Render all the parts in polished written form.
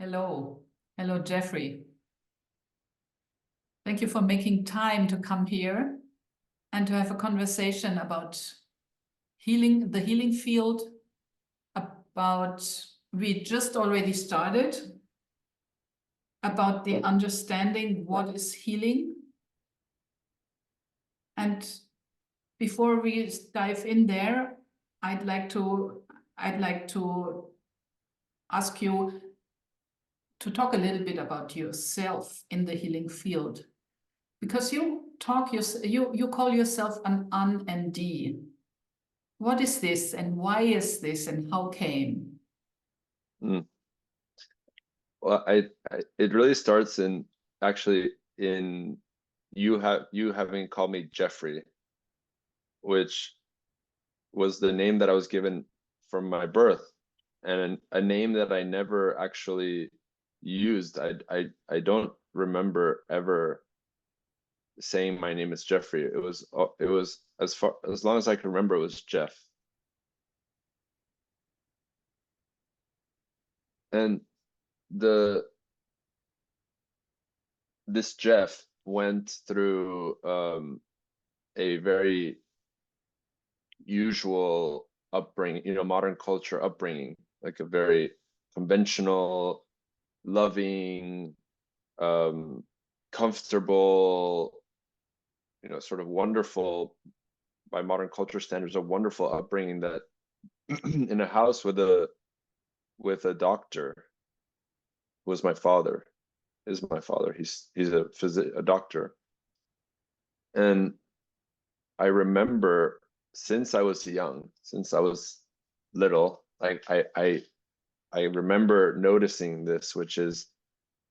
Hello. Hello, Jeffrey. Thank you for making time to come here and to have a conversation about healing, the healing field, we just already started, about the understanding what is healing. And before we dive in there, I'd like to ask you to talk a little bit about yourself in the healing field, because you call yourself an ND. What is this, and why is this, and how came? Well, it really starts in you having called me Jeffrey, which was the name that I was given from my birth, and a name that I never actually used. I don't remember ever saying my name is Jeffrey. It was as long as I can remember, it was Jeff. And this Jeff went through a very usual upbringing, modern culture upbringing, like a very conventional, loving, comfortable, sort of wonderful, by modern culture standards, a wonderful upbringing, that in a house with a doctor was my father. Is my father. He's a doctor. And I remember, since I was young, since I was little, I remember noticing this, which is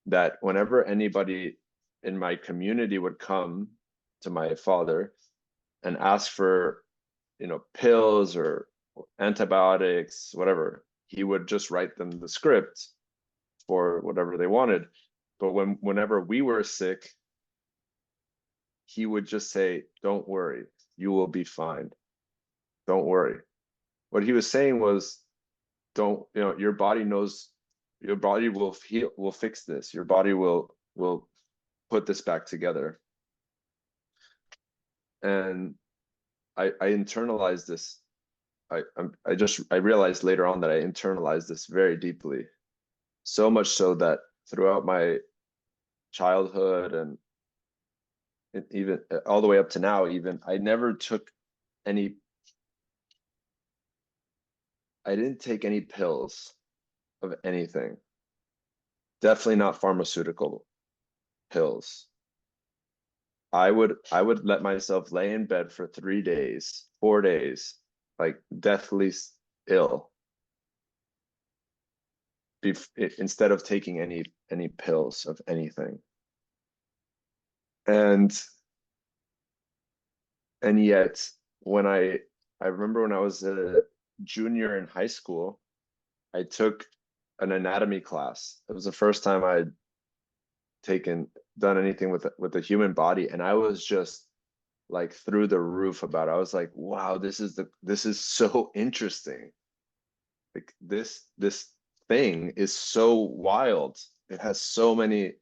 that whenever anybody in my community would come to my father and ask for, pills or antibiotics, whatever, he would just write them the script for whatever they wanted. But whenever we were sick, he would just say, "Don't worry, you will be fine. Don't worry." What he was saying was, your body knows, your body will fix this. Your body will put this back together. And I internalized this. I realized later on that I internalized this very deeply. So much so that throughout my childhood and even all the way up to now, even, I didn't take any pills of anything. Definitely not pharmaceutical pills. I would let myself lay in bed for 3 days, 4 days, like deathly ill, instead of taking any pills of anything. And yet, when I remember when I was a junior in high school, I took an anatomy class. It was the first time I'd done anything with the human body, and I was just like through the roof about it. I was like, wow, this is so interesting. Like this thing is so wild. It has so many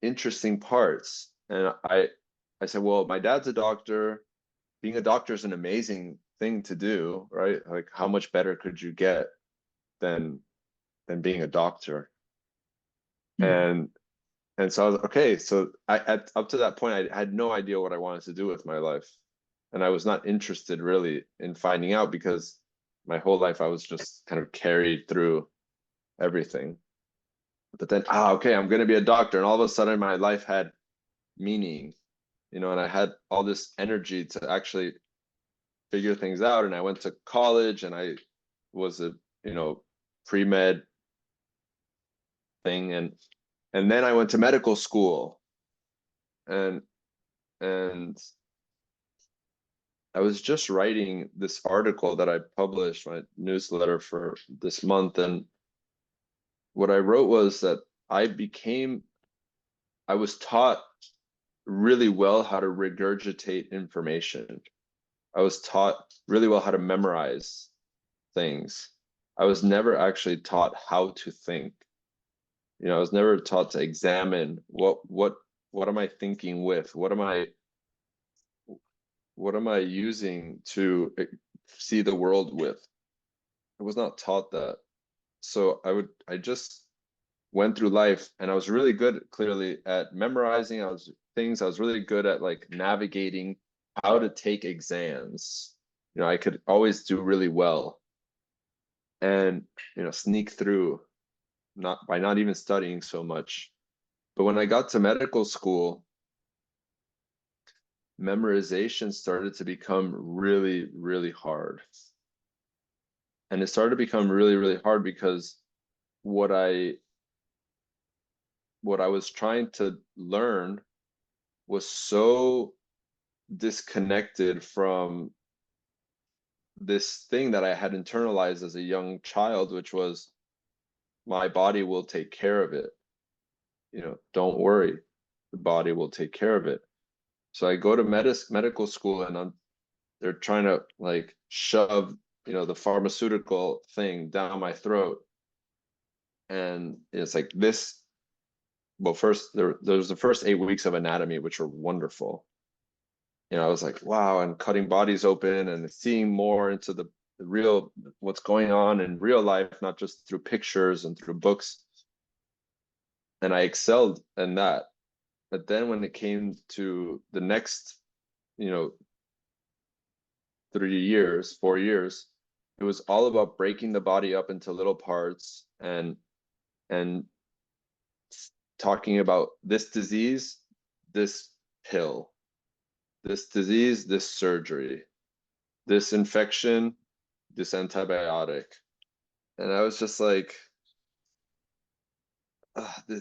interesting parts. And I said, well, my dad's a doctor. Being a doctor is an amazing thing to do, right? Like, how much better could you get than being a doctor? And so I was okay. So up to that point, I had no idea what I wanted to do with my life, and I was not interested really in finding out, because my whole life I was just kind of carried through everything. But then, okay, I'm going to be a doctor, and all of a sudden my life had meaning, and I had all this energy to actually figure things out. And I went to college, and I was a pre-med thing, and then I went to medical school, and I was just writing this article that I published, my newsletter for this month, and what I wrote was that I was taught really well how to regurgitate information. I was taught really well how to memorize things. I was never actually taught how to think. You know, I was never taught to examine what am I thinking with? What am I using to see the world with? I was not taught that. So I just went through life, and I was really good clearly at memorizing. I was really good at like navigating how to take exams. You know, I could always do really well and, you know, sneak through, not even studying so much. But when I got to medical school, memorization started to become really, really hard. And it started to become really, really hard because what I was trying to learn was so disconnected from this thing that I had internalized as a young child, which was my body will take care of it. You know, don't worry, the body will take care of it. So I go to medical school, and they're trying to like shove, you know, the pharmaceutical thing down my throat. And it's like this. Well, first there's the first 8 weeks of anatomy, which were wonderful. You know, I was like, wow, and cutting bodies open and seeing more into the real, what's going on in real life, not just through pictures and through books. And I excelled in that. But then when it came to the next, you know, 3 years, 4 years, it was all about breaking the body up into little parts and talking about this disease, this pill, this disease, this surgery, this infection, this antibiotic. And I was just like,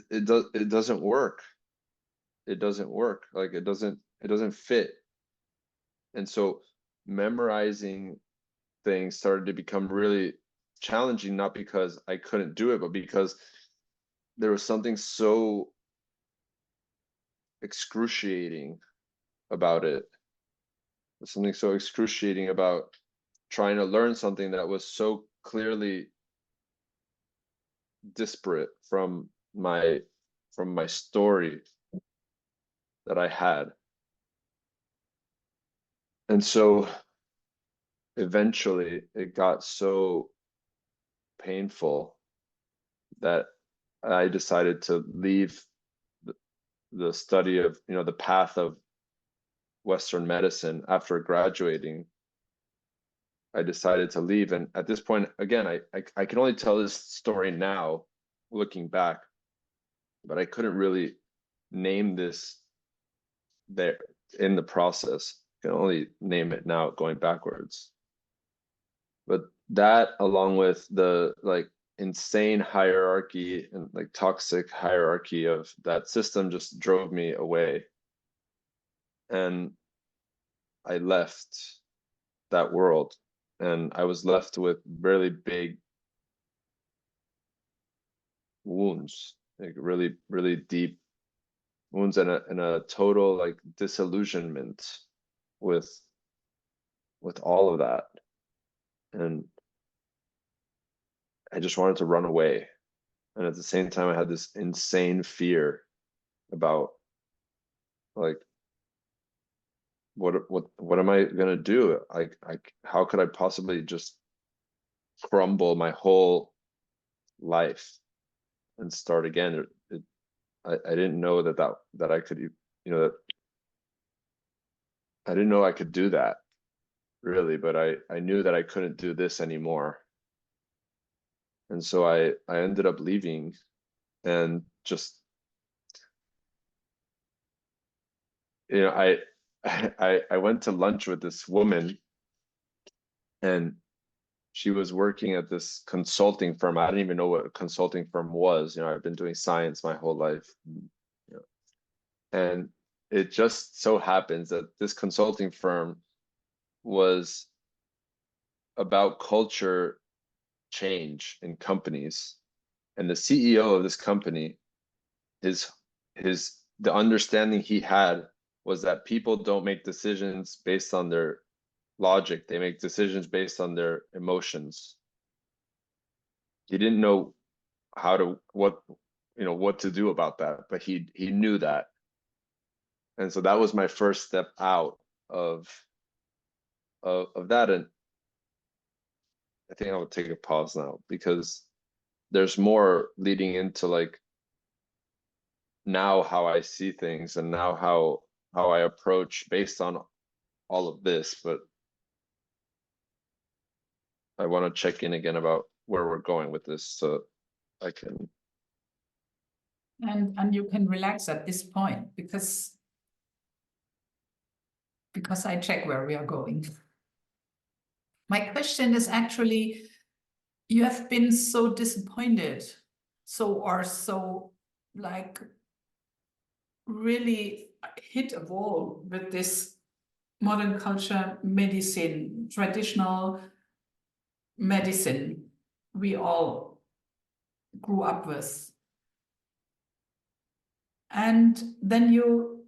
it doesn't work. It doesn't work. Like it doesn't fit. And so memorizing things started to become really challenging, not because I couldn't do it, but because there was something so excruciating about it. There's something so excruciating about trying to learn something that was so clearly disparate from my story that I had. And so eventually it got so painful that I decided to leave the study of, you know, the path of Western medicine. After graduating, I decided to leave. And at this point, again, I can only tell this story now, looking back, but I couldn't really name this there in the process. I can only name it now going backwards. But that, along with the like insane hierarchy and like toxic hierarchy of that system, just drove me away. And I left that world, and I was left with really big wounds, like really, really deep wounds, and a total like disillusionment with all of that. And I just wanted to run away. And at the same time, I had this insane fear about like what am I gonna do? How could I possibly just crumble my whole life and start again? I didn't know that I could, you know, that I didn't know I could do that really, but I knew that I couldn't do this anymore. And so I ended up leaving, and just, you know, I went to lunch with this woman, and she was working at this consulting firm. I didn't even know what a consulting firm was. You know, I've been doing science my whole life, you know, and it just so happens that this consulting firm was about culture change in companies. And the CEO of this company, his the understanding he had was that people don't make decisions based on their logic. They make decisions based on their emotions. He didn't know what what to do about that, but he knew that. And so that was my first step out of that. And I think I would take a pause now, because there's more leading into like now how I see things, and now how I approach based on all of this. But I want to check in again about where we're going with this, so I can. And you can relax at this point, because I check where we are going. My question is actually, you have been so disappointed, so like really hit a wall with this modern culture medicine, traditional medicine we all grew up with. And then you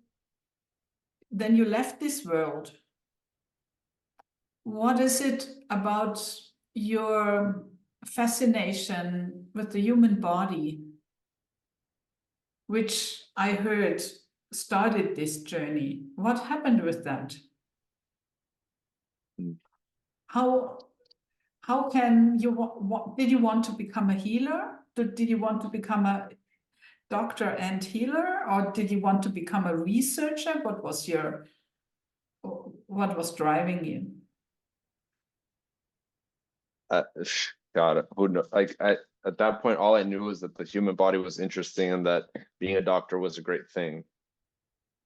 left this world. What is it about your fascination with the human body, which I heard started this journey? What happened with that? How can you, did you want to become a healer? Did you want to become a doctor and healer, or did you want to become a researcher? What was driving you? God, who knows? Like at that point, all I knew was that the human body was interesting, and that being a doctor was a great thing.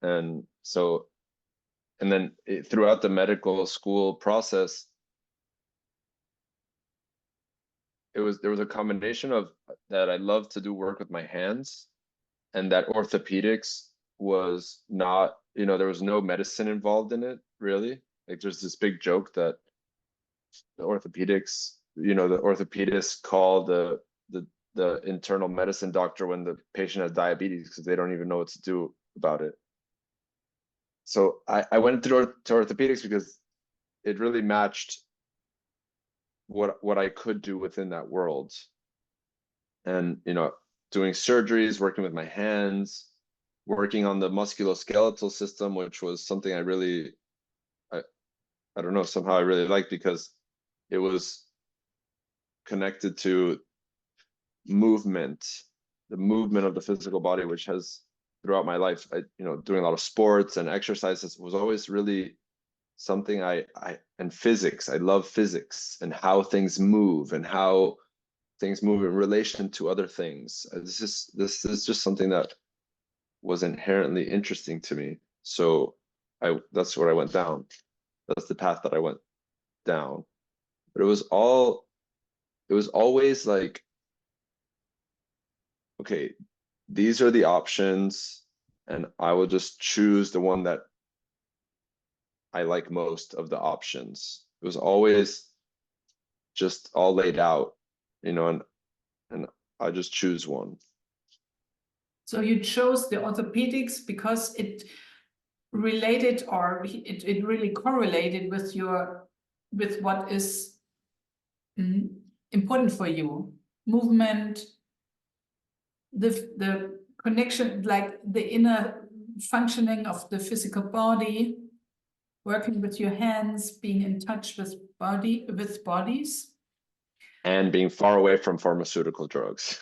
And so, and then throughout the medical school process, there was a combination of that I love to do work with my hands, and that orthopedics was not, there was no medicine involved in it, really. Like there's this big joke that the orthopedics, the orthopedists call the internal medicine doctor when the patient has diabetes, because they don't even know what to do about it. So I went to orthopedics because it really matched what I could do within that world. And doing surgeries, working with my hands, working on the musculoskeletal system, which was something I really, I don't know, somehow I really liked, because it was connected to movement, the movement of the physical body, which has throughout my life, doing a lot of sports and exercises, was always really something and physics. I love physics and how things move and how things move in relation to other things. This is just something that was inherently interesting to me. So that's what I went down. That's the path that I went down. But it was always like, okay, these are the options, and I will just choose the one that I like most of the options. It was always just all laid out, and I just choose one. So you chose the orthopedics because it related, or it really correlated with what is important for you: movement, the connection, like the inner functioning of the physical body, working with your hands, being in touch with bodies, and being far away from pharmaceutical drugs.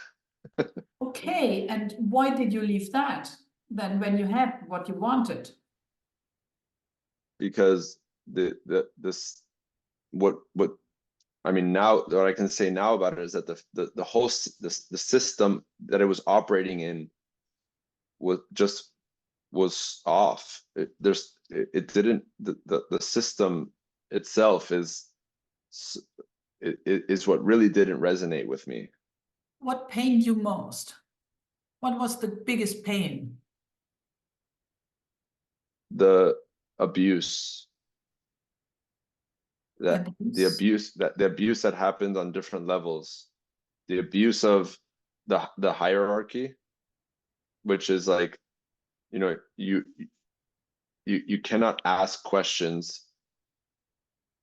Okay, and why did you leave that then when you had what you wanted? Because what I mean, now what I can say now about it is that the whole the system that it was operating in was off. It didn't, the system itself is what really didn't resonate with me. What pained you most? What was the biggest pain? The abuse. The abuse that happened on different levels. The abuse of the hierarchy, which is like, you cannot ask questions.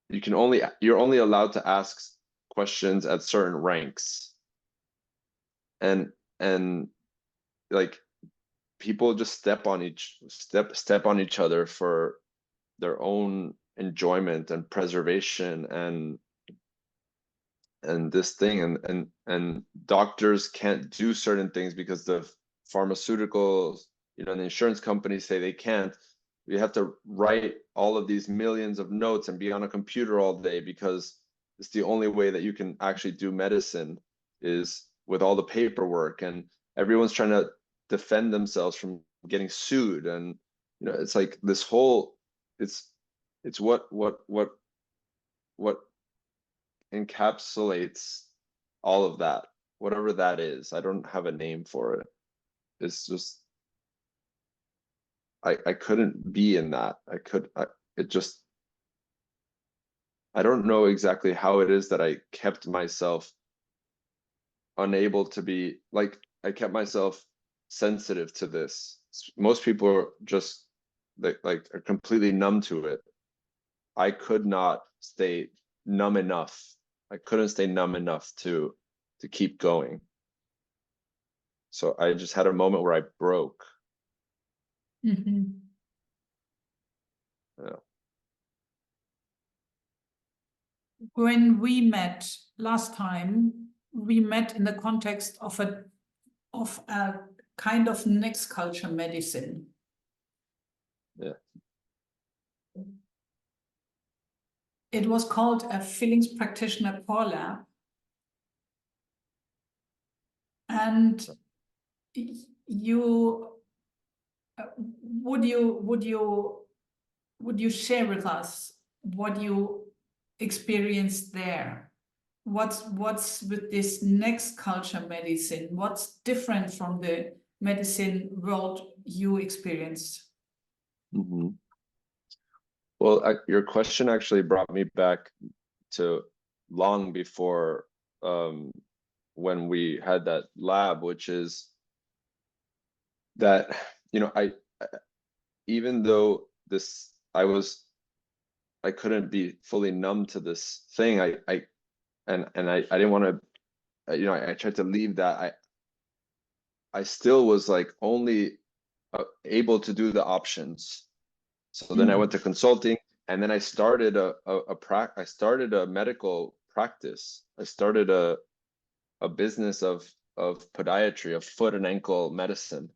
You're only allowed to ask questions at certain ranks. And like people just step on each other for their own enjoyment and preservation and this thing, and doctors can't do certain things because the pharmaceuticals, and the insurance companies say they can't. You have to write all of these millions of notes and be on a computer all day because it's the only way that you can actually do medicine, is with all the paperwork, and everyone's trying to defend themselves from getting sued. And it's like this whole, it's what encapsulates all of that, whatever that is. I don't have a name for it. It's just, I couldn't be in that. I don't know exactly how it is that I kept myself unable to be like, I kept myself sensitive to this. Most people are just like are completely numb to it. I could not stay numb enough. I couldn't stay numb enough to keep going. So I just had a moment where I broke. Mm-hmm. Yeah. When we met last time, we met in the context of a kind of next culture medicine. Yeah. It was called a feelings practitioner core lab. And you would you share with us what you experienced there? What's with this next culture medicine? What's different from the medicine world you experienced? Mm-hmm. Well, your question actually brought me back to long before when we had that lab, which is that I even though I couldn't be fully numb to this thing, I didn't want to, I tried to leave that. I still was like only able to do the options. So then I went to consulting, and then I started I started a medical practice. I started a business of podiatry, of foot and ankle medicine.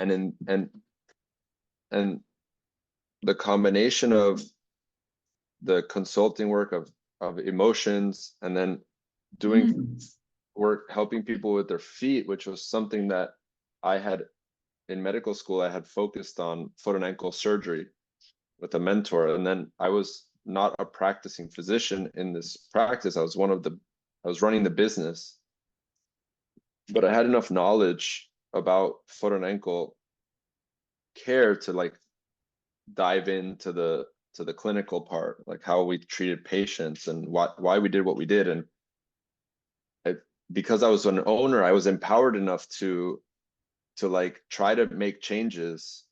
And the combination of the consulting work of emotions, and then doing work helping people with their feet, which was something that I had in medical school. I had focused on foot and ankle surgery with a mentor, and then I was not a practicing physician in this practice. I was running the business, but I had enough knowledge about foot and ankle care to like dive into the clinical part, like how we treated patients and why we did what we did. And because I was an owner, I was empowered enough to like try to make changes.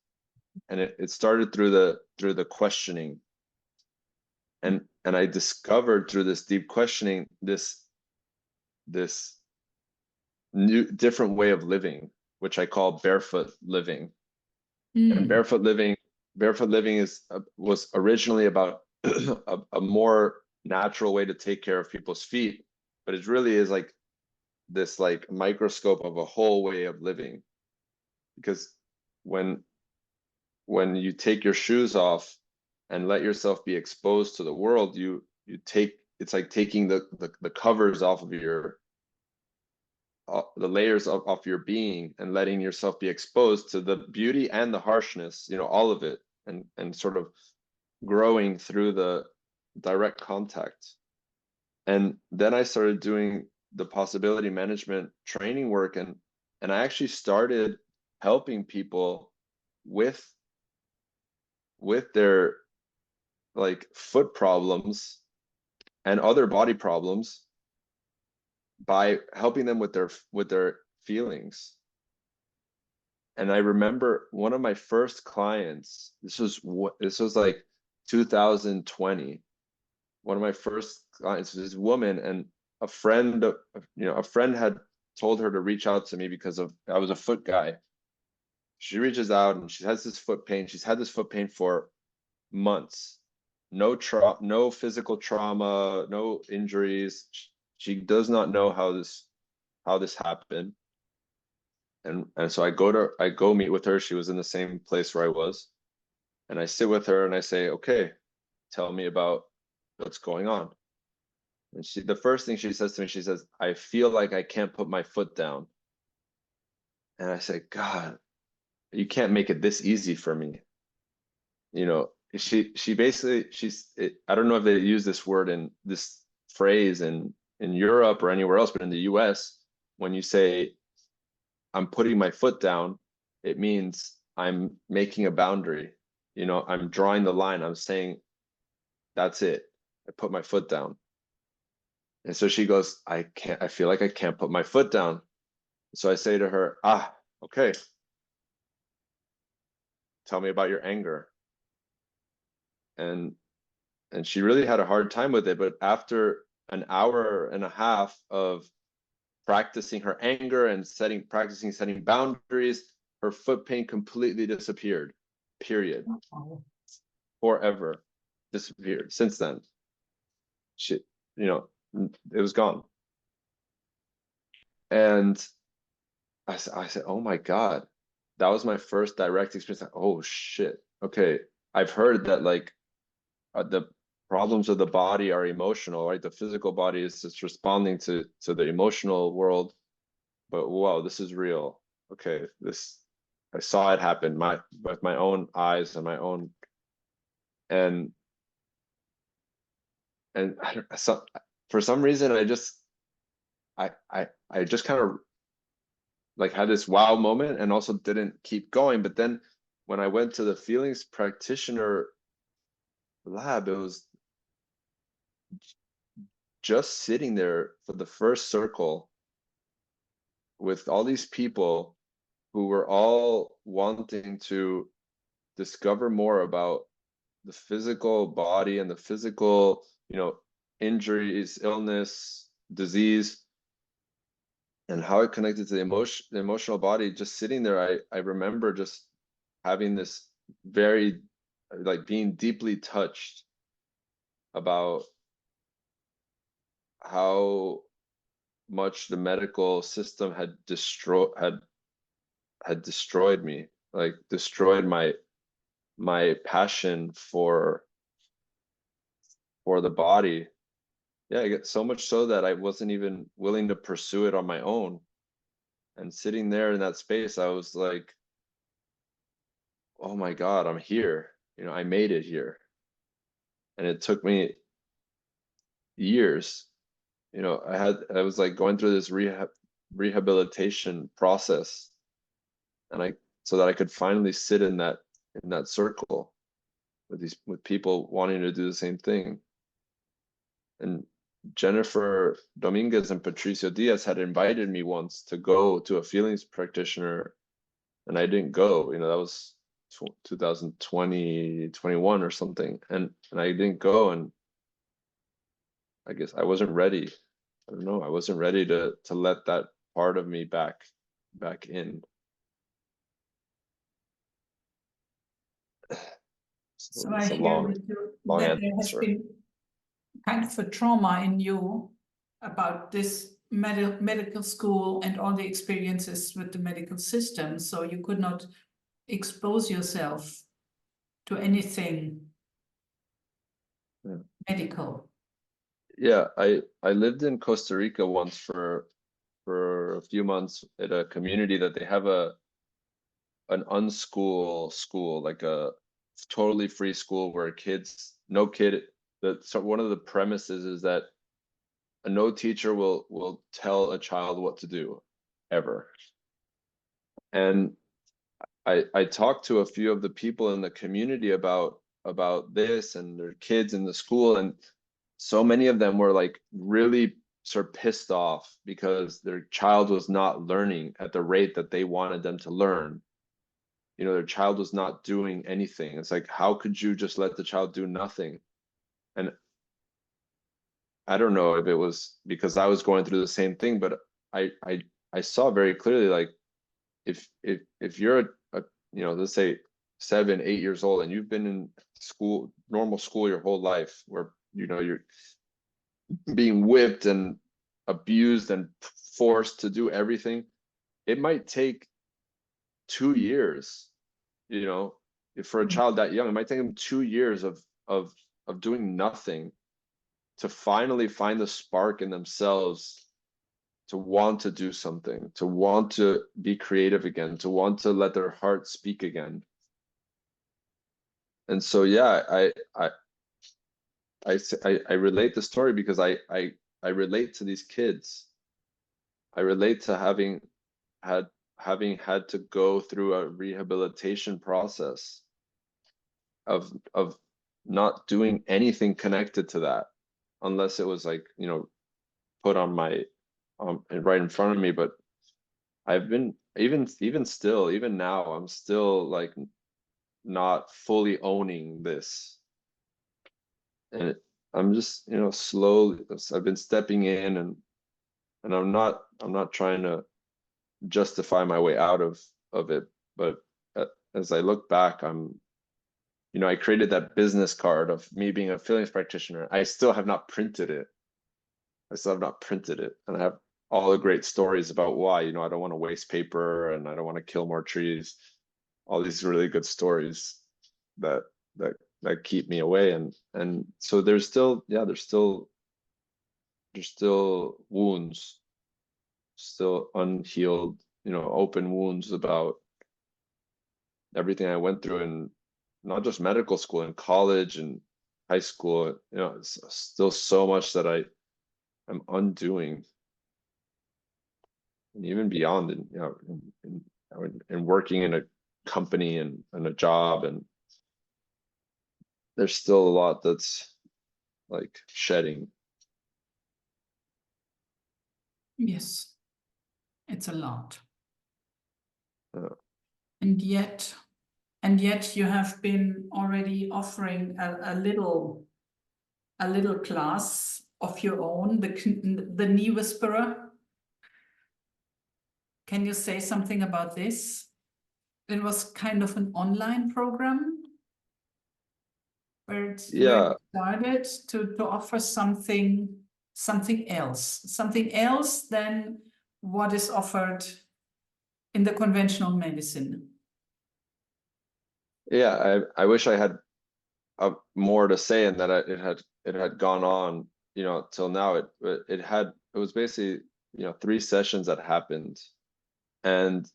And it started through the questioning. And I discovered through this deep questioning this new different way of living, which I call barefoot living. And barefoot living was originally about a more natural way to take care of people's feet, but it really is like this like microscope of a whole way of living. Because when you take your shoes off and let yourself be exposed to the world, it's like taking the covers off of your the layers of your being, and letting yourself be exposed to the beauty and the harshness, all of it, and sort of growing through the direct contact. And then I started doing the possibility management training work, and I actually started helping people with their like foot problems and other body problems by helping them with their feelings. And I remember one of my first clients, this was like 2020. One of my first clients was this woman, and a friend told her to reach out to me because I was a foot guy. She reaches out and she has this foot pain. She's had this foot pain for months. No physical trauma, no injuries. She does not know how this happened. And so I go meet with her. She was in the same place where I was. And I sit with her and I say, okay, tell me about what's going on. And the first thing she says to me, she says, I feel like I can't put my foot down. And I say, God, you can't make it this easy for me. She basically, I don't know if they use this word in this phrase in Europe or anywhere else, but in the US, when you say, I'm putting my foot down, it means I'm making a boundary. I'm drawing the line. I'm saying, that's it. I put my foot down. And so she goes, I feel like I can't put my foot down. So I say to her, okay. Tell me about your anger. And she really had a hard time with it. But after an hour and a half of practicing her anger and practicing setting boundaries, her foot pain completely disappeared, period. Forever disappeared. Since then, it was gone. And I said, oh my God, that was my first direct experience. Like, oh shit. Okay. I've heard that the problems of the body are emotional, right? The physical body is just responding to the emotional world. But wow, this is real. Okay. I saw it happen with my own eyes and my own, and for some reason, I just kind of had this wow moment and also didn't keep going. But then when I went to the feelings practitioner lab, it was just sitting there for the first circle with all these people who were all wanting to discover more about the physical body and the physical, injuries, illness, disease, and how it connected to the emotional body. Just sitting there, I remember just having this very, being deeply touched about how much the medical system had destroyed me, destroyed my passion for the body. Yeah, I get so much so that I wasn't even willing to pursue it on my own. And sitting there in that space, I was like, oh my God, I'm here. I made it here. And it took me years. I was going through this rehabilitation process, and so that I could finally sit in that circle with people wanting to do the same thing. And Jennifer Dominguez and Patricio Diaz had invited me once to go to a feelings practitioner, and I didn't go. That was 2020, 21 or something, and I didn't go, and I guess I wasn't ready. I don't know. I wasn't ready to let that part of me back in. So I hear with you that there has been kind of a trauma in you about this medical school and all the experiences with the medical system. So you could not expose yourself to anything medical. Yeah, I lived in Costa Rica once for a few months at a community that they have an unschool school, like a totally free school where one of the premises is that no teacher will tell a child what to do ever. And I talked to a few of the people in the community about this and their kids in the school, and so many of them were really sort of pissed off because their child was not learning at the rate that they wanted them to learn. Their child was not doing anything. It's how could you just let the child do nothing? And I don't know if it was because I was going through the same thing, but I I saw very clearly, like, if you're a let's say 7, 8 years old, and you've been in school, normal school, your whole life, where you're being whipped and abused and forced to do everything, it might take 2 years, if for a child that young, it might take them 2 years of doing nothing to finally find the spark in themselves to want to do something, to want to be creative again, to want to let their heart speak again. And so, yeah, I relate the story because I relate to these kids. I relate to having had to go through a rehabilitation process of not doing anything connected to that, unless it was like, put on my right in front of me. But I've been, even still, even now, I'm still like not fully owning this. And I'm just, slowly, I've been stepping in, and I'm not trying to justify my way out of it. But as I look back, I created that business card of me being a feelings practitioner. I still have not printed it. And I have all the great stories about why, I don't want to waste paper, and I don't want to kill more trees. All these really good stories that that keep me away. And so there's still wounds, still unhealed, open wounds about everything I went through, and not just medical school, in college and high school. It's still so much that I'm undoing, and even beyond, and in working in a company and a job, and there's still a lot that's like shedding. Yes, it's a lot. And yet you have been already offering a little class of your own, the Knee Whisperer. Can you say something about this? It was kind of an online program where it started to offer something else than what is offered in the conventional medicine. Yeah, I wish I had more to say, and that it had gone on, till now. It was basically, 3 sessions that happened, and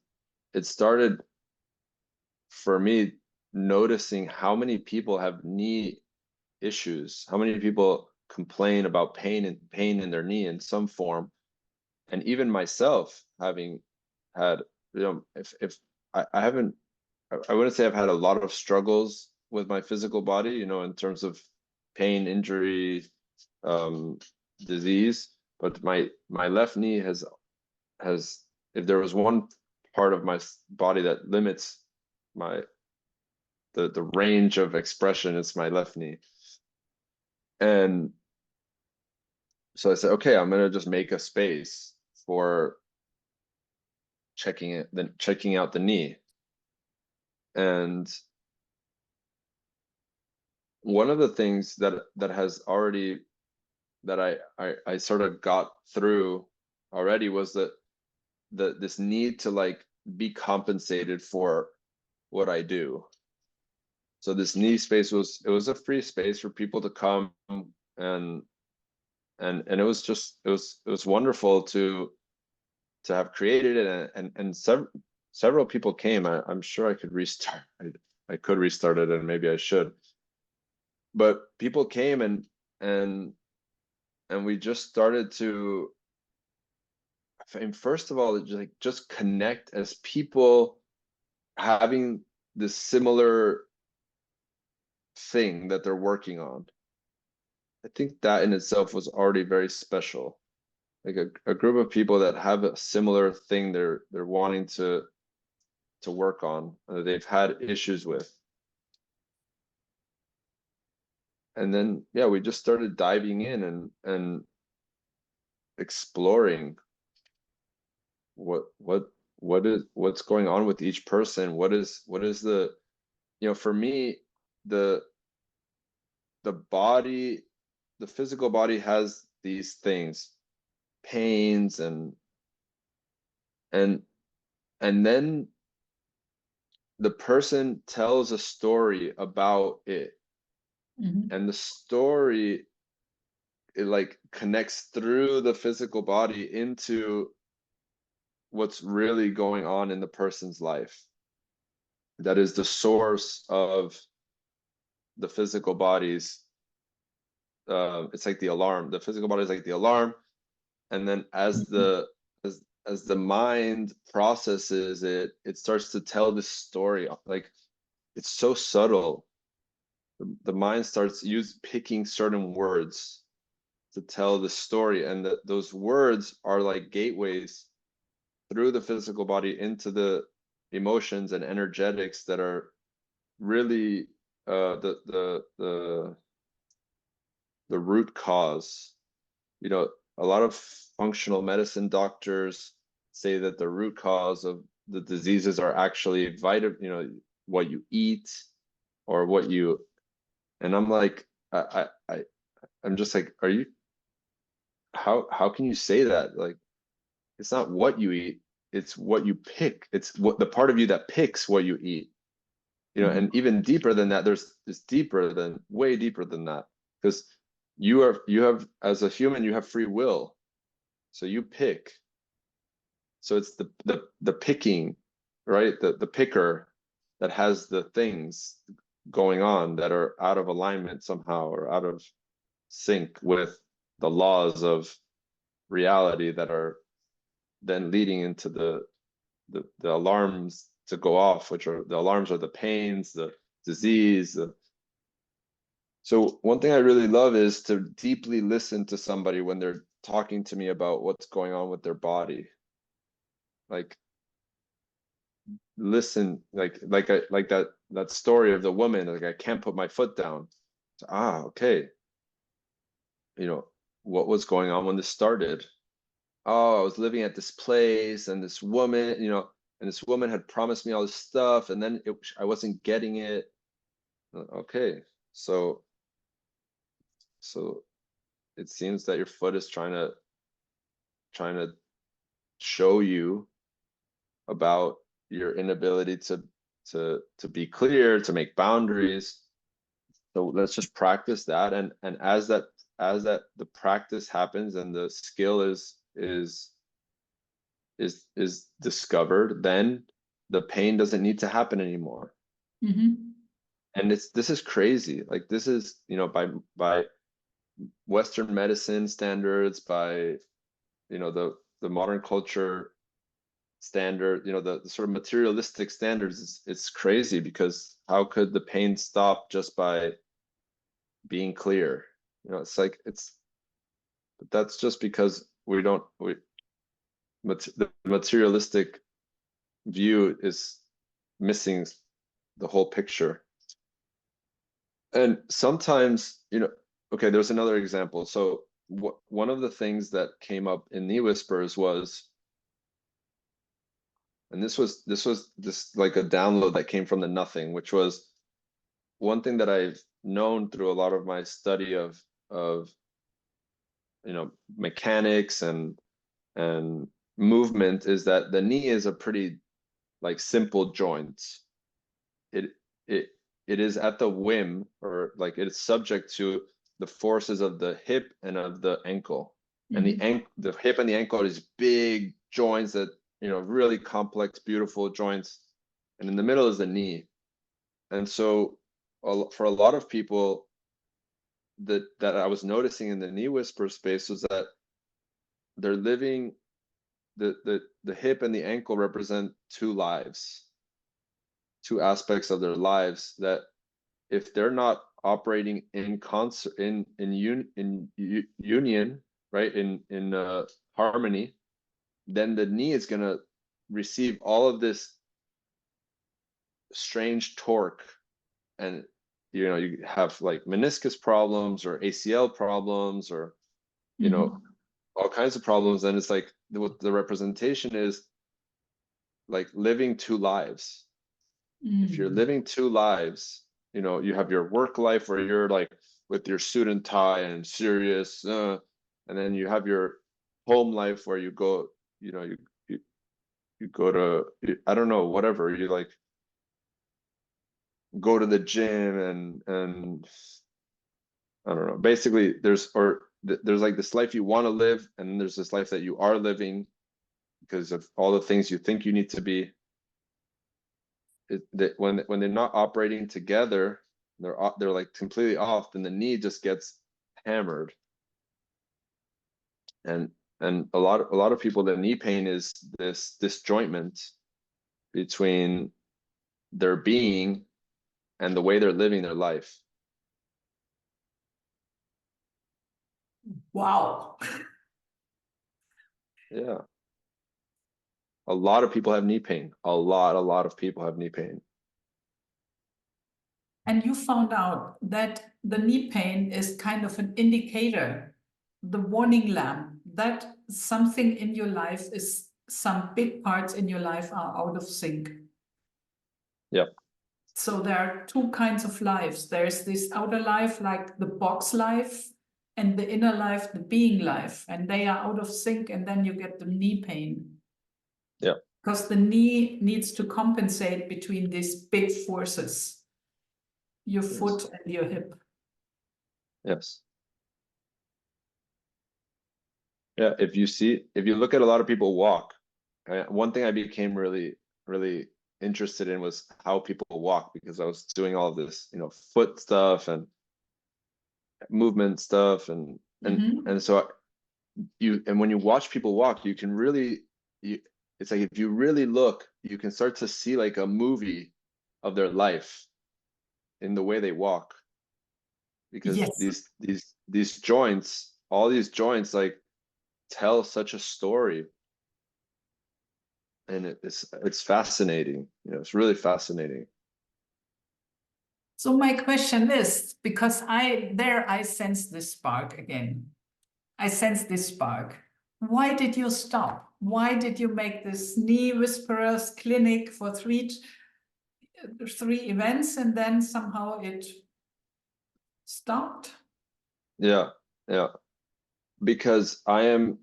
it started for me noticing how many people have knee issues, how many people complain about pain in their knee in some form, and even myself having had, if I haven't, I wouldn't say I've had a lot of struggles with my physical body, in terms of pain, injury, disease, but my left knee has, if there was one part of my body that limits the range of expression, it's my left knee. And so I said, okay, I'm gonna just make a space for checking out the knee. And one of the things that has already, that I sort of got through already, was that this need to like be compensated for what I do. So this knee space was a free space for people to come, and it was just, it was wonderful to have created it, and several people came. I'm sure I could restart. I could restart it, and maybe I should. But people came, and we just started to, and first of all, just connect as people having this similar thing that they're working on. I think that in itself was already very special. Like a group of people that have a similar thing they're wanting to work on, they've had issues with. And then, yeah, we just started diving in and exploring what's going on with each person? What is the, for me, the body, the physical body has these things, pains, and then the person tells a story about it, and the story, it like connects through the physical body into what's really going on in the person's life. That is the source of the physical body's, it's like the alarm. The physical body is like the alarm, and then as the mind processes it, it starts to tell this story. Like, it's so subtle. The mind starts picking certain words to tell the story, and those words are like gateways through the physical body into the emotions and energetics that are really the root cause. A lot of functional medicine doctors say that the root cause of the diseases are actually what you eat, or what you, and I'm like, I'm just like, are you, how can you say that? Like, it's not what you eat, it's what you pick. It's what the part of you that picks what you eat. And even deeper than that, way deeper than that, because you have, as a human, you have free will, so you pick. So it's the picking, right? The picker that has the things going on that are out of alignment somehow, or out of sync with the laws of reality, that are then leading into the alarms to go off, which are the alarms, are the pains, the disease. So one thing I really love is to deeply listen to somebody when they're talking to me about what's going on with their body. Like, listen, like that story of the woman, like, I can't put my foot down. So, okay. What was going on when this started? Oh, I was living at this place, and this woman, had promised me all this stuff, and then I wasn't getting it. Okay, so it seems that your foot is trying to show you about your inability to be clear, to make boundaries. So let's just practice that, and as the practice happens and the skill is discovered, then the pain doesn't need to happen anymore. And this is crazy. Like, this is, by Western medicine standards, by the modern culture standard, the sort of materialistic standards, it's crazy, because how could the pain stop just by being clear? It's like, but that's just because the materialistic view is missing the whole picture. And sometimes, okay, there's another example. So one of the things that came up in Knee Whispers was, and this was like a download that came from the nothing, which was one thing that I've known through a lot of my study of mechanics and movement, is that the knee is a pretty like simple joint. It is at the whim, or like it is subject to the forces of the hip and of the ankle. And the hip and the ankle are these big joints that, really complex, beautiful joints. And in the middle is the knee. And so for a lot of people, that I was noticing in the Knee Whisper space, was that they're living, the hip and the ankle represent two lives, two aspects of their lives, that if they're not operating in concert, in union, right, in harmony, then the knee is going to receive all of this strange torque, and you have like meniscus problems, or ACL problems, or all kinds of problems. And it's like, what the representation is like living two lives. If you're living two lives, you know, you have your work life where you're like with your suit and tie and serious, and then you have your home life where you go, you know, you go to, I don't know, whatever, you like go to the gym and I don't know. Basically, there's like this life you want to live, and then there's this life that you are living because of all the things you think you need to be. When they're not operating together, they're like completely off, then the knee just gets hammered. And a lot of people, the knee pain is this disjointment between their being and the way they're living their life. Wow. Yeah. A lot of people have knee pain. A lot of people have knee pain. And you found out that the knee pain is kind of an indicator, the warning lamp, that something in your life is, some big parts in your life are out of sync. Yep. So there are two kinds of lives. There's this outer life, like the box life, and the inner life, the being life, and they are out of sync, and then you get the knee pain. Yeah. Because the knee needs to compensate between these big forces, your Yes. foot and your hip. Yes. Yeah. If you look at a lot of people walk, one thing I became really interested in was how people walk, because I was doing all of this, you know, foot stuff and movement stuff, and so when you watch people walk, you can really, it's like if you really look, you can start to see like a movie of their life in the way they walk, because Yes. these joints, all these joints like tell such a story, and it's fascinating, you know, it's really fascinating. So my question is, because I sense this spark again. I sense this spark. Why did you stop? Why did you make this knee whisperers clinic for three events and then somehow it stopped? Yeah, because I'm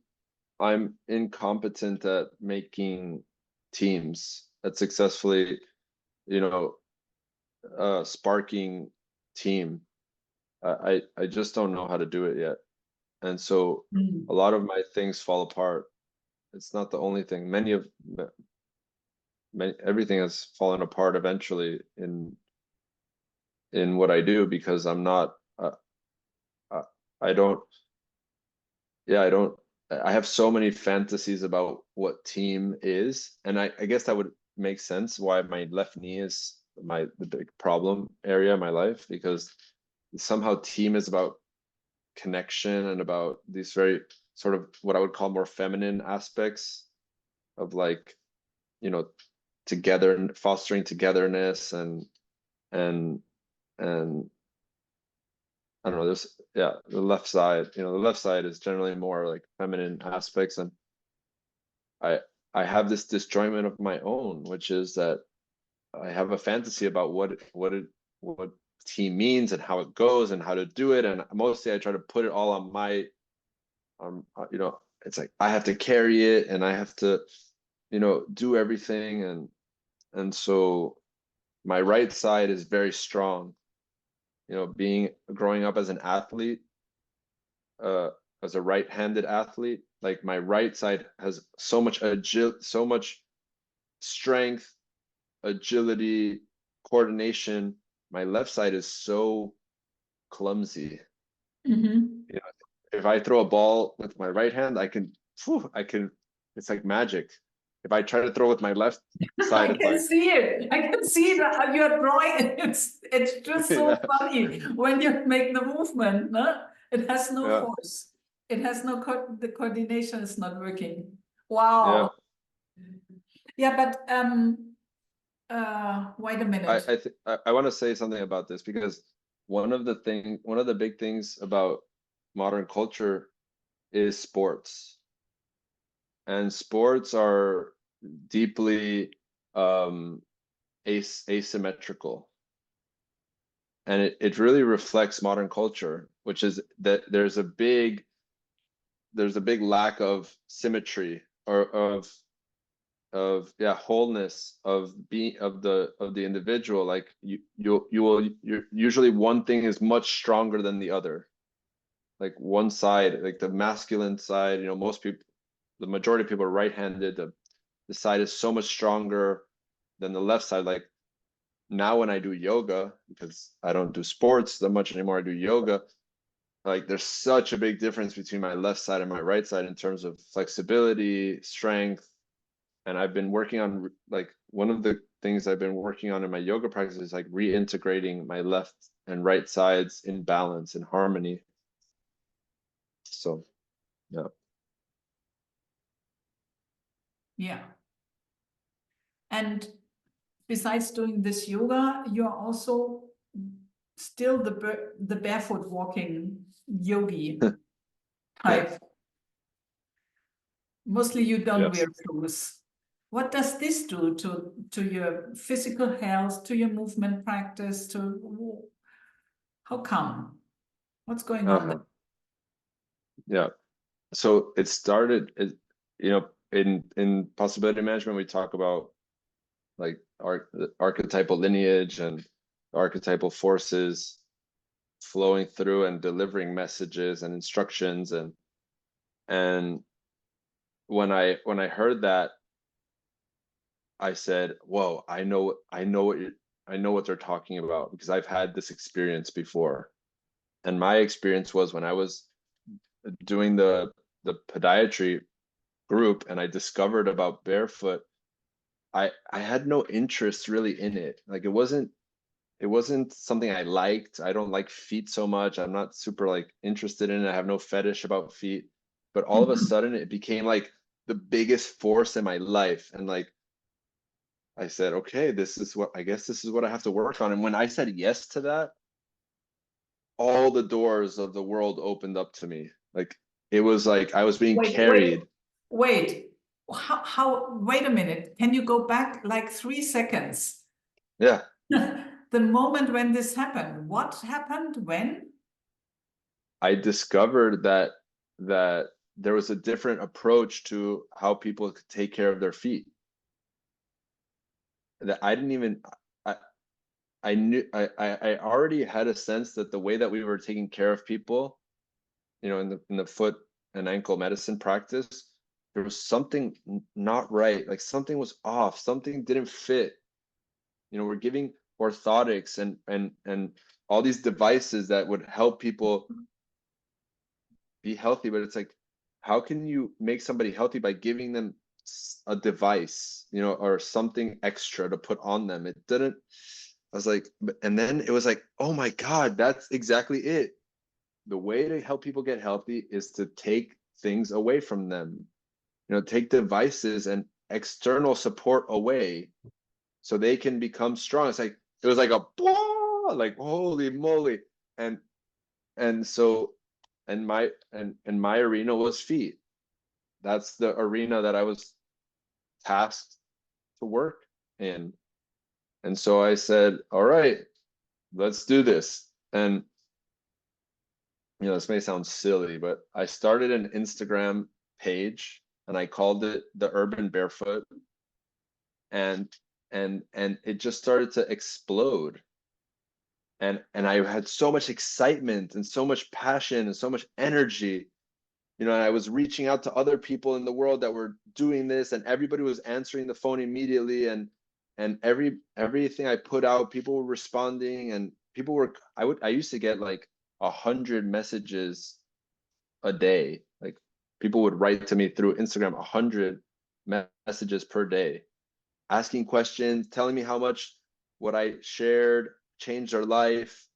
incompetent at making teams that successfully, you know, sparking team. I just don't know how to do it yet, and so a lot of my things fall apart. It's not the only thing. Everything has fallen apart eventually in what I do, because I'm not. Uh, I don't. Yeah, I don't. I have so many fantasies about what team is, and I guess that would make sense why my left knee is the big problem area in my life, because somehow team is about connection and about these very sort of what I would call more feminine aspects of, like, you know, together, fostering togetherness and and I don't know, the left side, you know, the left side is generally more like feminine aspects, and I I have this disjointment of my own, which is that I have a fantasy about what team means and how it goes and how to do it, and mostly I try to put it all on my, you know, it's like I have to carry it and I have to, you know, do everything, and so my right side is very strong, you know, growing up as an athlete, uh as a right-handed athlete, like my right side has so much strength, agility, coordination. My left side is so clumsy. Mm-hmm. You know, if I throw a ball with my right hand, I can, it's like magic. If I try to throw with my left side, I it's can like, see it. I can see that you're drawing. It's just so yeah, funny when you make the movement. No? It has no yeah, force. It has no the coordination is not working. yeah. Wow. Yeah, but wait a minute. I want to say something about this, because one of the big things about modern culture is sports. And sports are deeply asymmetrical. And it really reflects modern culture, which is that there's a big lack of symmetry, or of wholeness, of the individual. Like you're usually, one thing is much stronger than the other. Like one side, like the masculine side, most people, the majority of people are right-handed. The side is so much stronger than the left side. Like now when I do yoga, because I don't do sports that much anymore, I do yoga. Like there's such a big difference between my left side and my right side in terms of flexibility, strength. And I've been working on, like, one of the things I've been working on in my yoga practice is like reintegrating my left and right sides in balance, in harmony. So, yeah. Yeah. And besides doing this yoga, you're also still the barefoot walking yogi type. Mostly you don't Yes. wear shoes. What does this do to your physical health, to your movement practice, to how come? What's going on there? Yeah. So it started, in possibility management, we talk about like the archetypal lineage and archetypal forces flowing through and delivering messages and instructions. And when I heard that, I said, whoa, I know what they're talking about, because I've had this experience before. And my experience was when I was doing the podiatry group and I discovered about barefoot, I had no interest really in it. Like it wasn't something I liked. I don't like feet so much. I'm not super like interested in it. I have no fetish about feet. But all of a sudden it became like the biggest force in my life. And like I said, okay, I guess this is what I have to work on. And when I said yes to that, all the doors of the world opened up to me. Like it was like I was being carried. Wait. Wait a minute. Can you go back like 3 seconds? Yeah. The moment when this happened, what happened when? I discovered that there was a different approach to how people could take care of their feet. That I didn't even I knew I already had a sense that the way that we were taking care of people, in the foot and ankle medicine practice, there was something not right. Like something was off, something didn't fit. We're giving orthotics and all these devices that would help people be healthy, but it's like, how can you make somebody healthy by giving them a device, or something extra to put on them? It didn't. I was like, and then it was like, oh my God, that's exactly it. The way to help people get healthy is to take things away from them, take devices and external support away so they can become strong. It's like, it was like a blah, like, holy moly. And so, my arena was feet. That's the arena that I was tasked to work in. And so I said, all right, let's do this. And this may sound silly, but I started an Instagram page and I called it the Urban Barefoot. And it just started to explode. And I had so much excitement and so much passion and so much energy. And I was reaching out to other people in the world that were doing this, and everybody was answering the phone immediately. And everything I put out, people were responding, and I used to get like 100 messages a day. Like people would write to me through Instagram, 100 messages per day, asking questions, telling me how much what I shared changed their life.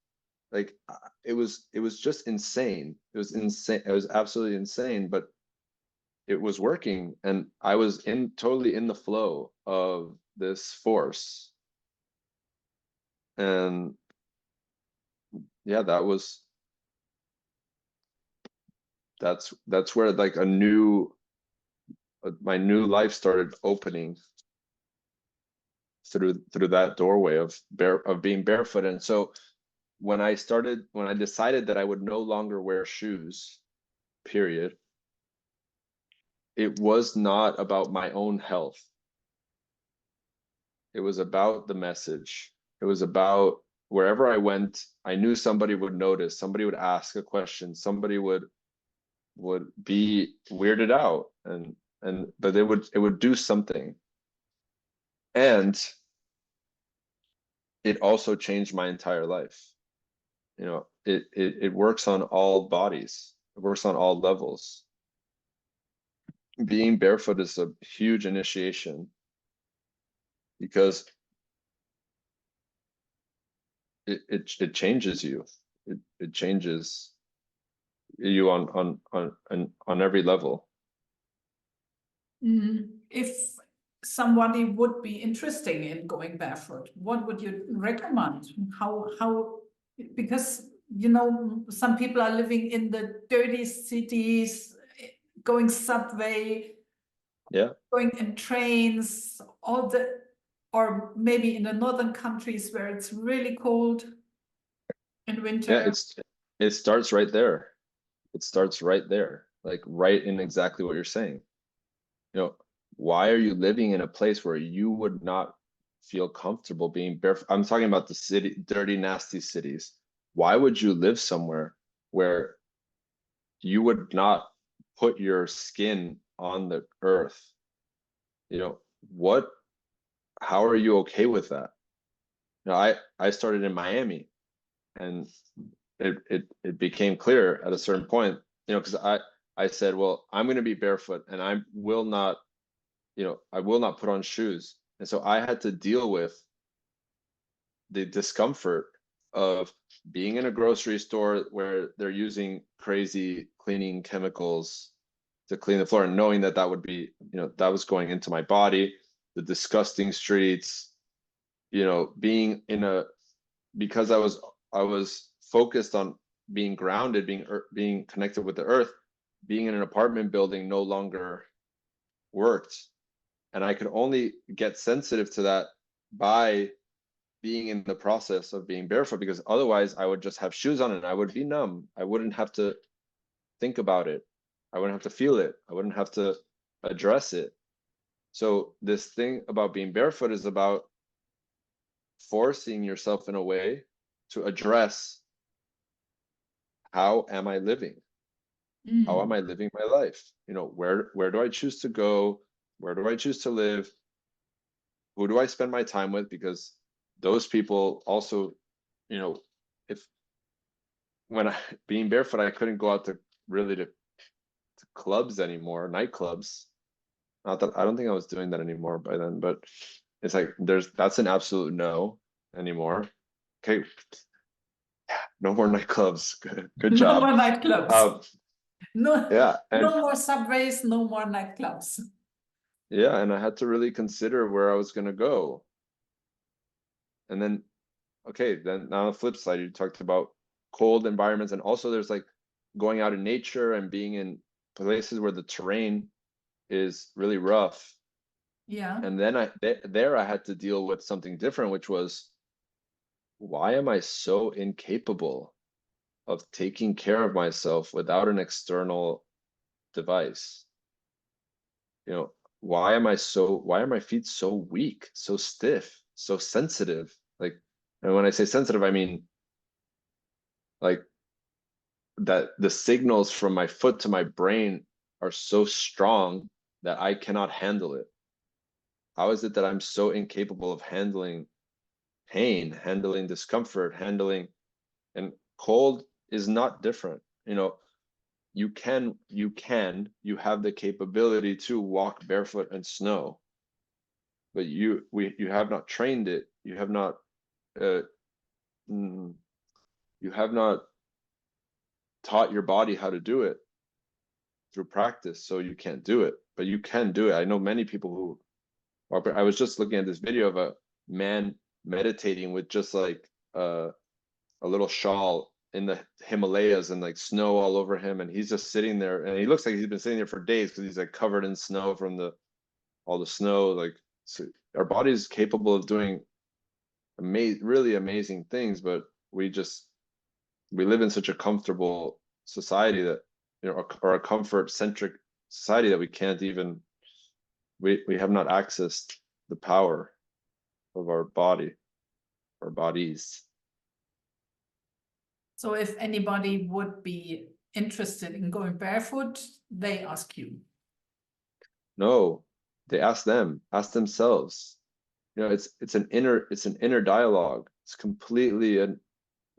Like it was just insane. It was insane. It was absolutely insane, but it was working, and I was totally in the flow of this force. And yeah, that's where like a new my new life started opening through that doorway of being barefoot. And so when I decided that I would no longer wear shoes, period, it was not about my own health. It was about the message. It was about wherever I went, I knew somebody would notice, somebody would ask a question, somebody would be weirded out, but it would do something. And it also changed my entire life. You know, it works on all bodies. It works on all levels. Being barefoot is a huge initiation because it changes you. It changes you on every level. If somebody would be interested in going barefoot, what would you recommend? How because you know some people are living in the dirty cities, going subway, going in trains, or maybe in the northern countries where it's really cold in winter. Yeah, it starts right there. It starts right there, like right in exactly what you're saying. You know, why are you living in a place where you would not feel comfortable being barefoot? I'm talking about the city, dirty, nasty cities. Why would you live somewhere where you would not put your skin on the earth? You know, how are you okay with that? You know, I started in Miami, and it became clear at a certain point, you know, because I said, well, I'm going to be barefoot and I will not put on shoes. And so I had to deal with the discomfort of being in a grocery store where they're using crazy cleaning chemicals to clean the floor, and knowing that that would be, you know, that was going into my body, the disgusting streets, you know, because I was focused on being grounded, being connected with the earth. Being in an apartment building no longer worked, and I could only get sensitive to that by being in the process of being barefoot, because otherwise I would just have shoes on and I would be numb. I wouldn't have to think about it. I wouldn't have to feel it. I wouldn't have to address it. So this thing about being barefoot is about forcing yourself in a way to address, how am I living? How am I living my life? You know, where do I choose to go? Where do I choose to live? Who do I spend my time with? Because those people also, you know, if being barefoot, I couldn't go out to clubs anymore, nightclubs. Not that I don't think I was doing that anymore by then, but it's like that's an absolute no anymore. Okay, no more nightclubs. Good job. No more nightclubs. No, yeah, no more subways, no more nightclubs. Yeah, and I had to really consider where I was going to go. And then, okay, then on the flip side, you talked about cold environments, and also there's like going out in nature and being in places where the terrain is really rough. Yeah. And then I had to deal with something different, which was, why am I so incapable of taking care of myself without an external device? You know, why are my feet so weak, so stiff, so sensitive? Like, and when I say sensitive, I mean like that the signals from my foot to my brain are so strong that I cannot handle it. How is it that I'm so incapable of handling pain, handling discomfort, and cold is not different. You know, you have the capability to walk barefoot in snow, but you have not trained it. You have not taught your body how to do it through practice, so you can't do it, but you can do it. I know many people who are. I was just looking at this video of a man meditating with just like a little shawl in the Himalayas and like snow all over him, and he's just sitting there, and he looks like he's been sitting there for days because he's like covered in snow from all the snow. Like, so our body is capable of doing really amazing things, but we live in such a comfortable society that, you know, or a comfort centric society that we can't even, we have not accessed the power of our bodies. So if anybody would be interested in going barefoot, they ask you. No, they ask themselves. You know, it's an inner dialogue. It's completely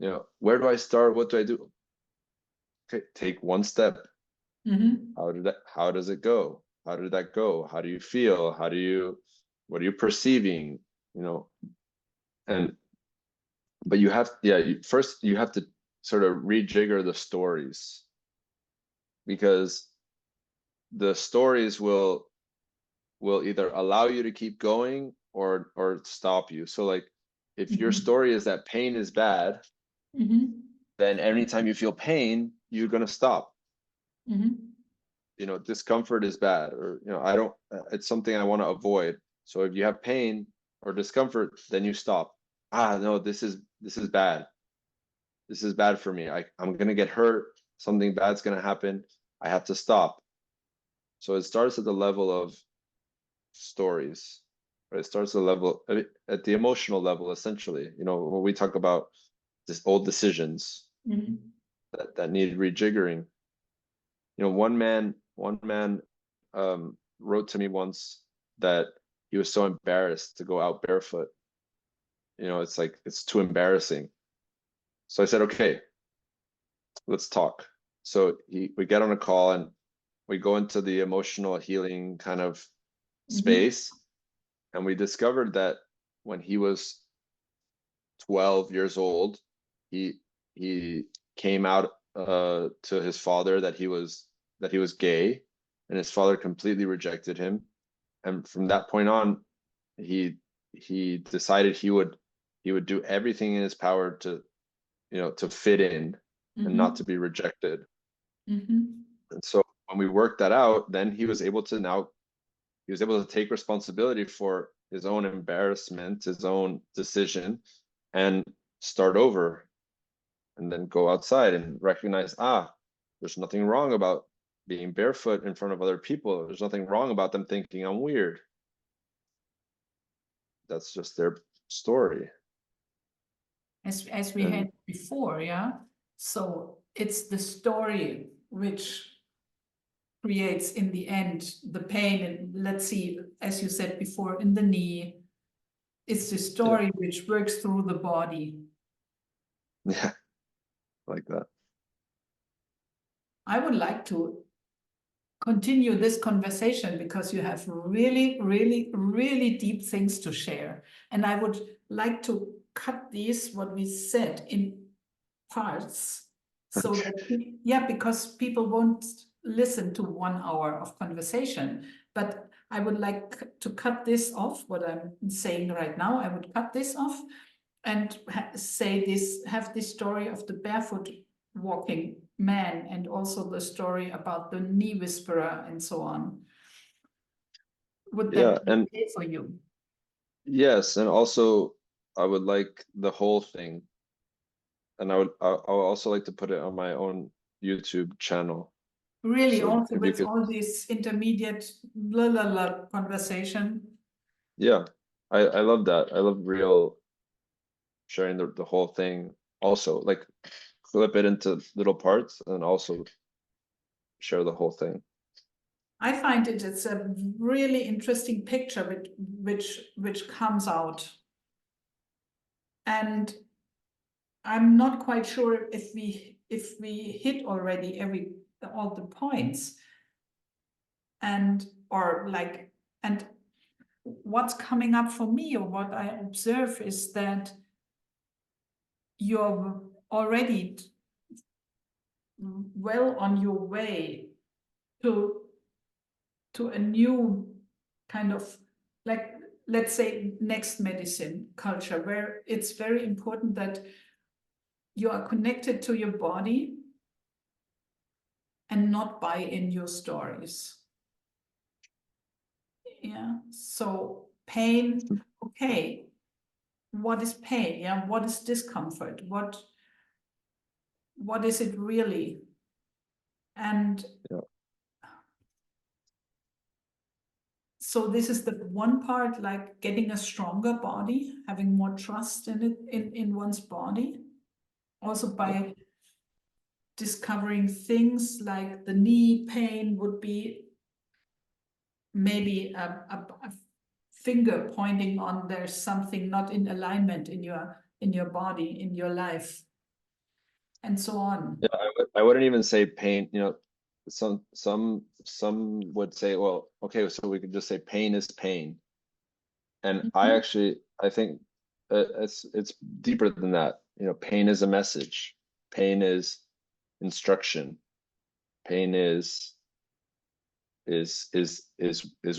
you know, where do I start? What do I do? Okay, take one step. Mm-hmm. How does it go? How did that go? How do you feel? What are you perceiving? You know, but you have, first you have to sort of rejigger the stories, because the stories will either allow you to keep going or stop you. So like, if your story is that pain is bad, then anytime you feel pain, you're going to stop. You know, discomfort is bad, or, you know, it's something I want to avoid. So if you have pain or discomfort, then you stop. No, this is bad. This is bad for me. I'm going to get hurt. Something bad's going to happen. I have to stop. So it starts at the level of stories, right? It starts at the emotional level, essentially. You know, when we talk about this old decisions that need rejiggering. You know, one man wrote to me once that he was so embarrassed to go out barefoot. You know, it's like, it's too embarrassing. So I said, okay, let's talk. So we get on a call and we go into the emotional healing kind of space. And we discovered that when he was 12 years old, he came out to his father that he was gay, and his father completely rejected him. And from that point on, he decided he would do everything in his power to, you know, to fit in and not to be rejected. And so when we worked that out, then he was able to take responsibility for his own embarrassment, his own decision, and start over, and then go outside and recognize, there's nothing wrong about being barefoot in front of other people. There's nothing wrong about them thinking I'm weird. That's just their story. As we had before, yeah. So it's the story which creates in the end the pain. And let's see, as you said before, in the knee, it's the story which works through the body. Yeah, like that. I would like to continue this conversation because you have really, really, really deep things to share. And I would like to cut these, what we said, in parts. So that, because people won't listen to 1 hour of conversation. But I would like to cut this off, what I'm saying right now. I would cut this off and have this story of the barefoot walking man, and also the story about the knee whisperer and so on. Would that be okay for you? Yes, and also I would like the whole thing, and I would also like to put it on my own YouTube channel. Really, So also with all this intermediate blah blah blah conversation. Yeah, I love that. I love real sharing the whole thing. Also, like, clip it into little parts and also share the whole thing. I find it's a really interesting picture which comes out. And I'm not quite sure if we hit already all the points. And what's coming up for me, or what I observe, is that you're already well on your way to a new kind of, like, let's say, next medicine culture, where it's very important that you are connected to your body and not buy in your stories. Yeah, so pain, okay, what is pain? Yeah, what is discomfort? What is it really? And Yeah. so this is the one part, like getting a stronger body, having more trust in it, in one's body. Also by discovering things like the knee pain would be maybe a finger pointing on there's something not in alignment in your body, in your life, and so on. Yeah, I wouldn't even say pain, you know, some would say, well, okay, so we could just say pain is pain. And I think it's deeper than that. You know, pain is a message. Pain is instruction. Pain is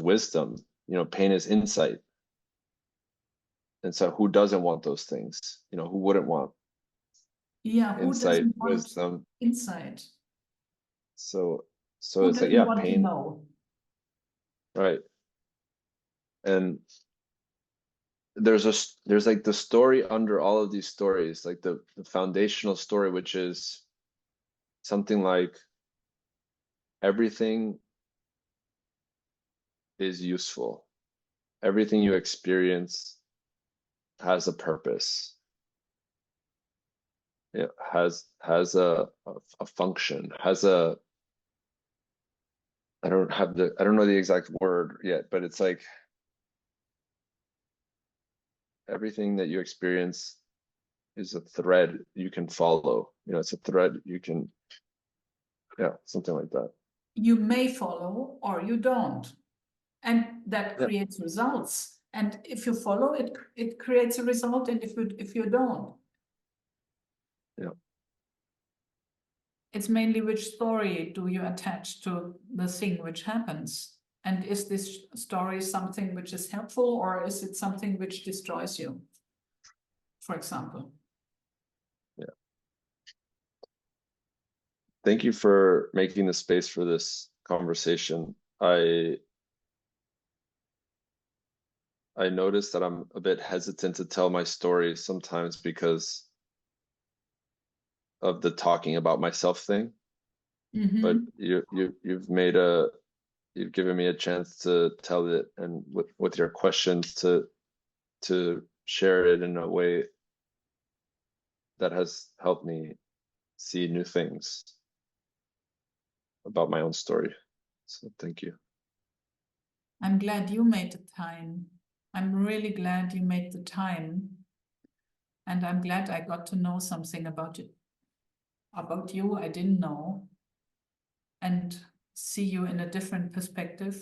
wisdom. You know, pain is insight. And so who doesn't want those things? You know, who wouldn't want Who insight, doesn't want wisdom? insight? So Who it's like, doesn't yeah, want to pain, know? right? And there's like the story under all of these stories, like the foundational story, which is something like everything is useful. Everything you experience has a purpose. It has a function, has a, I don't know the exact word yet, but it's like everything that you experience is a thread you can follow. You know, it's a thread you can, yeah, something like that. You may follow or you don't, and that Yeah. creates results. And if you follow it, it creates a result. And if you don't, Yeah. it's mainly which story do you attach to the thing which happens. And is this story something which is helpful, or is it something which destroys you, for example? Yeah. Thank you for making the space for this conversation. I noticed that I'm a bit hesitant to tell my story sometimes because of the talking about myself thing. But you've given me a chance to tell it, and with your questions to share it in a way that has helped me see new things about my own story. So thank you. I'm glad you made the time. I'm really glad you made the time. And I'm glad I got to know something about it, about you I didn't know, and see you in a different perspective